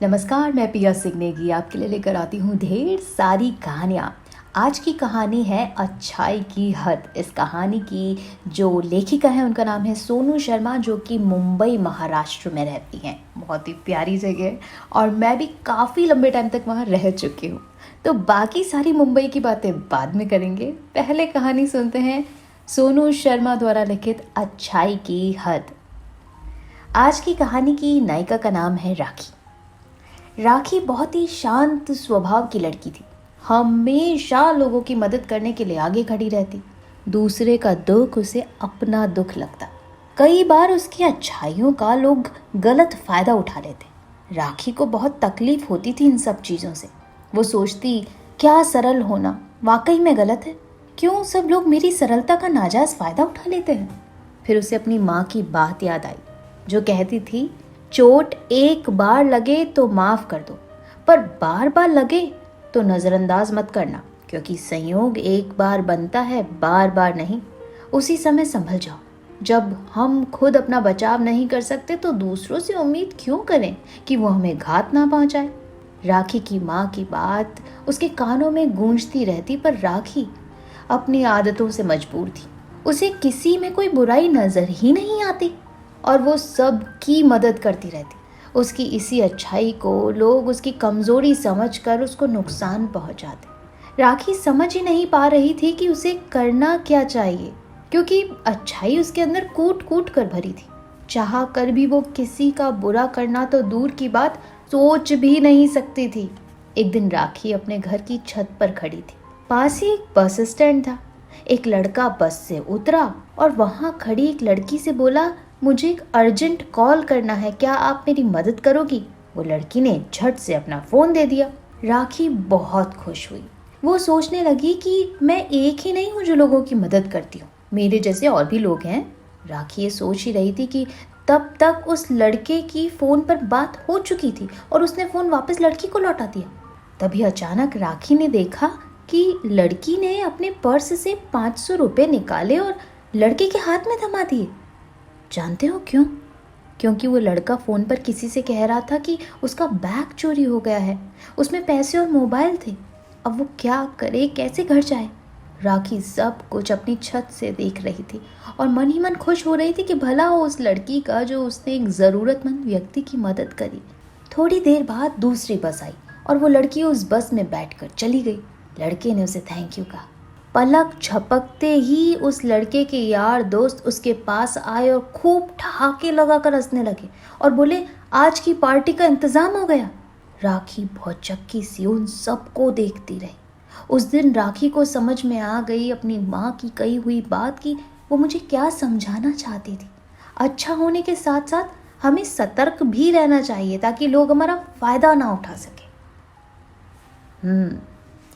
नमस्कार, मैं पिया सिंह नेगी आपके लिए लेकर आती हूँ ढेर सारी कहानियाँ। आज की कहानी है अच्छाई की हद। इस कहानी की जो लेखिका है उनका नाम है सोनू शर्मा, जो कि मुंबई महाराष्ट्र में रहती हैं। बहुत ही प्यारी जगह है और मैं भी काफ़ी लंबे टाइम तक वहाँ रह चुकी हूँ। तो बाकी सारी मुंबई की बातें बाद में करेंगे। पहले कहानी सुनते हैं सोनू शर्मा द्वारा लिखित अच्छाई की हद। आज की कहानी की नायिका का नाम है राखी। राखी बहुत ही शांत स्वभाव की लड़की थी। हमेशा लोगों की मदद करने के लिए आगे खड़ी रहती। दूसरे का दुख उसे अपना दुख लगता। कई बार उसकी अच्छाइयों का लोग गलत फायदा उठा लेते। राखी को बहुत तकलीफ होती थी इन सब चीज़ों से। वो सोचती, क्या सरल होना वाकई में गलत है? क्यों सब लोग मेरी सरलता का नाजायज फायदा उठा लेते हैं? फिर उसे अपनी माँ की बात याद आई, जो कहती थी, चोट एक बार लगे तो माफ कर दो, पर बार बार लगे तो नजरअंदाज मत करना, क्योंकि संयोग एक बार बनता है, बार बार नहीं। उसी समय संभल जाओ। जब हम खुद अपना बचाव नहीं कर सकते तो दूसरों से उम्मीद क्यों करें कि वो हमें घात ना पहुंचाए। राखी की माँ की बात उसके कानों में गूंजती रहती, पर राखी अपनी आदतों से मजबूर थी। उसे किसी में कोई बुराई नजर ही नहीं आती और वो सबकी मदद करती रहती। उसकी इसी अच्छाई को लोग उसकी कमज़ोरी समझकर उसको नुकसान पहुंचाते। राखी समझ ही नहीं पा रही थी कि उसे करना क्या चाहिए, क्योंकि अच्छाई उसके अंदर कूट कूट कर भरी थी। चाह कर भी वो किसी का बुरा करना तो दूर की बात, सोच भी नहीं सकती थी। एक दिन राखी अपने घर की छत पर खड़ी थी। पास ही एक बस स्टैंड था। एक लड़का बस से उतरा और वहां खड़ी एक लड़की से बोला, मुझे एक अर्जेंट कॉल करना है, क्या आप मेरी मदद करोगी? वो लड़की ने झट से अपना फोन दे दिया। राखी बहुत खुश हुई। वो सोचने लगी कि मैं एक ही नहीं हूँ जो लोगों की मदद करती हूँ, मेरे जैसे और भी लोग हैं। राखी ये सोच ही रही थी कि तब तक उस लड़के की फोन पर बात हो चुकी थी और उसने फोन वापस लड़की को लौटा दिया। तभी अचानक राखी ने देखा कि लड़की ने अपने पर्स से 500 रुपए निकाले और लड़के के हाथ में थमा दिए। जानते हो क्यों? क्योंकि वो लड़का फ़ोन पर किसी से कह रहा था कि उसका बैग चोरी हो गया है। उसमें पैसे और मोबाइल थे। अब वो क्या करे, कैसे घर जाए? राखी सब कुछ अपनी छत से देख रही थी और मन ही मन खुश हो रही थी कि भला हो उस लड़की का जो उसने एक ज़रूरतमंद व्यक्ति की मदद करी। थोड़ी देर बाद दूसरी बस आई और वो लड़की उस बस में बैठकर चली गई। लड़के ने उसे थैंक यू कहा। पलक झपकते ही उस लड़के के यार दोस्त उसके पास आए और खूब ठहाके लगाकर हंसने लगे और बोले, आज की पार्टी का इंतजाम हो गया। राखी भौचक्की सी उन सबको देखती रही। उस दिन राखी को समझ में आ गई अपनी माँ की कही हुई बात की वो मुझे क्या समझाना चाहती थी। अच्छा होने के साथ साथ हमें सतर्क भी रहना चाहिए ताकि लोग हमारा फायदा ना उठा सके।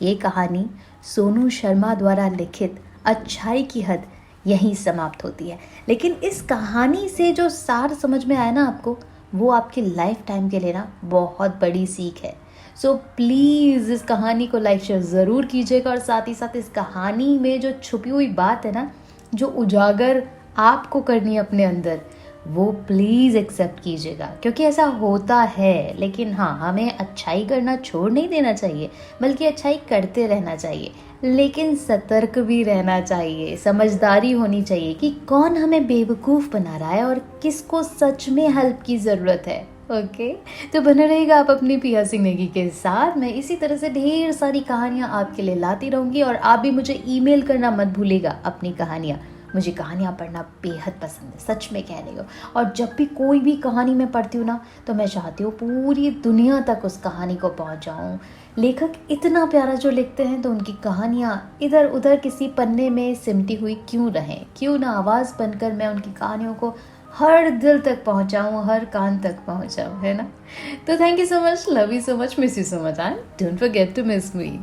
ये कहानी सोनू शर्मा द्वारा लिखित अच्छाई की हद यहीं समाप्त होती है। लेकिन इस कहानी से जो सार समझ में आया ना आपको, वो आपके लाइफ टाइम के लिए ना बहुत बड़ी सीख है। सो प्लीज़ इस कहानी को लाइक शेयर ज़रूर कीजिएगा और साथ ही साथ इस कहानी में जो छुपी हुई बात है ना, जो उजागर आपको करनी है अपने अंदर, वो प्लीज़ एक्सेप्ट कीजिएगा, क्योंकि ऐसा होता है। लेकिन हाँ, हमें अच्छाई करना छोड़ नहीं देना चाहिए, बल्कि अच्छाई करते रहना चाहिए, लेकिन सतर्क भी रहना चाहिए। समझदारी होनी चाहिए कि कौन हमें बेवकूफ़ बना रहा है और किसको सच में हेल्प की ज़रूरत है। ओके, तो बने रहेगा आप अपनी पिया सिंह नेगी के साथ। मैं इसी तरह से ढेर सारी कहानियाँ आपके लिए लाती रहूँगी और आप भी मुझे ईमेल करना मत भूलिएगा अपनी कहानियाँ। मुझे कहानियाँ पढ़ना बेहद पसंद है, सच में कह रही हूँ। और जब भी कोई भी कहानी मैं पढ़ती हूँ ना, तो मैं चाहती हूँ पूरी दुनिया तक उस कहानी को पहुँच जाऊँ। लेखक इतना प्यारा जो लिखते हैं, तो उनकी कहानियाँ इधर उधर किसी पन्ने में सिमटी हुई क्यों रहें, क्यों ना आवाज़ बनकर मैं उनकी कहानियों को हर दिल तक पहुँचाऊँ, हर कान तक पहुँचाऊँ, है ना? तो thank you so much, love you so much, miss you so much, and don't forget to miss me.